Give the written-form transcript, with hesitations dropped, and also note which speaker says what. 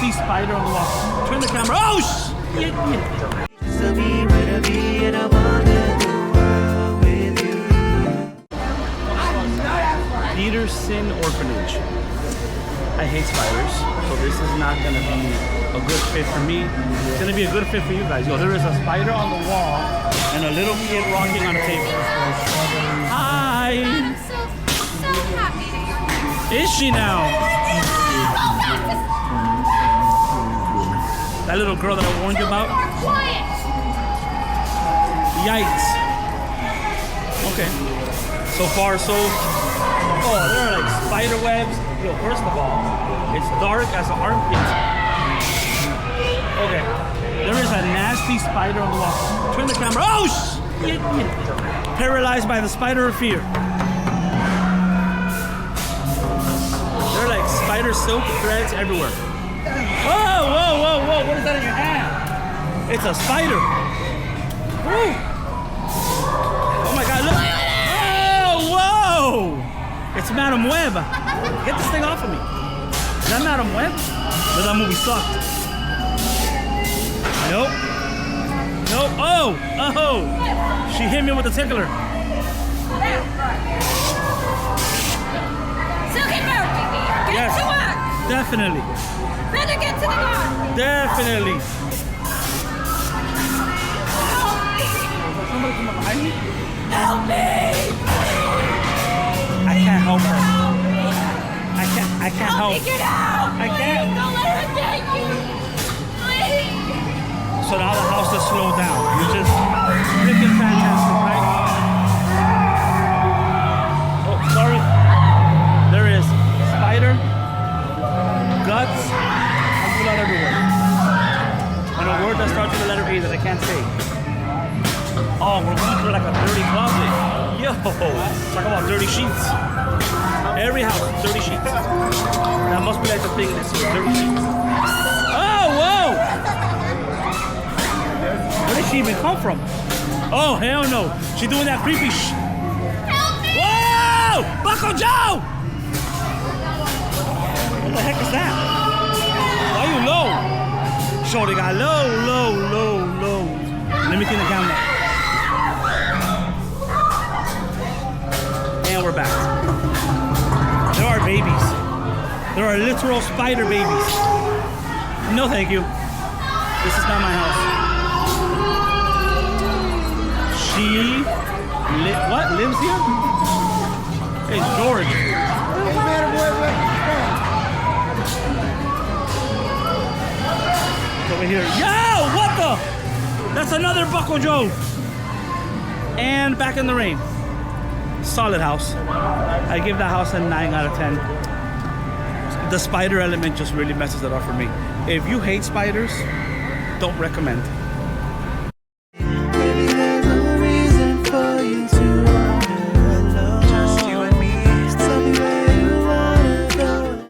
Speaker 1: nasty spider on the wall. Turn the camera. Oh shit! Peterson Orphanage. I hate spiders, so this is not gonna be a good fit for me. It's gonna be a good fit for you guys. Yo, there is a spider on the wall and a little kid rocking on a table. Hi!
Speaker 2: I'm so happy.
Speaker 1: Is she now? That little girl that I warned you about?
Speaker 2: Quiet!
Speaker 1: Yikes. Okay. So far, so... Oh, there are like spider webs. Yo, first of all, it's dark as an armpit. Okay. There is a nasty spider on the wall. Turn the camera. Oh, shit! Paralyzed by the spider of fear. There are like spider silk threads everywhere. Whoa, whoa, whoa, whoa. What is that in your hand? It's a spider. Woo. Oh my God, look. Oh, whoa. It's Madam Web. Get this thing off of me. Is that Madam Web? But that movie sucked. Nope. Nope. Oh! Oh! She hit me with a tickler.
Speaker 2: Silky bird, baby. Get to work.
Speaker 1: Definitely.
Speaker 2: Better get to the garden.
Speaker 1: Definitely.
Speaker 2: Help me.
Speaker 1: Somebody come up behind me?
Speaker 2: Help me.
Speaker 1: I can't help her. I can't help.
Speaker 2: Help me get out.
Speaker 1: I can't.
Speaker 2: Please, don't let her take you. Please.
Speaker 1: So now the house has slowed down, which is freaking fantastic, right? Oh, sorry. There is spider, guts, and blood everywhere. And a word that starts with the letter A that I can't say. Oh, we're going through like a dirty closet. Yo, talk about dirty sheets. Every house, dirty sheets. That must be like the thing this year, dirty sheets. Oh, whoa! Where did she even come from? Oh, hell no. She doing that creepy
Speaker 2: Help me.
Speaker 1: Whoa! Bucko Joe! What the heck is that? Why you low? Shorty got low, low, low, low. Let me clean the camera. And we're back. There are babies. There are literal spider babies. No, thank you. This is not my house. She what? Lives here? Hey, George. It's over here. Yo, what the? That's another Bucko Joe. And back in the rain. Solid house. I give that house a 9 out of 10. The spider element just really messes it up for me. If you hate spiders, don't recommend.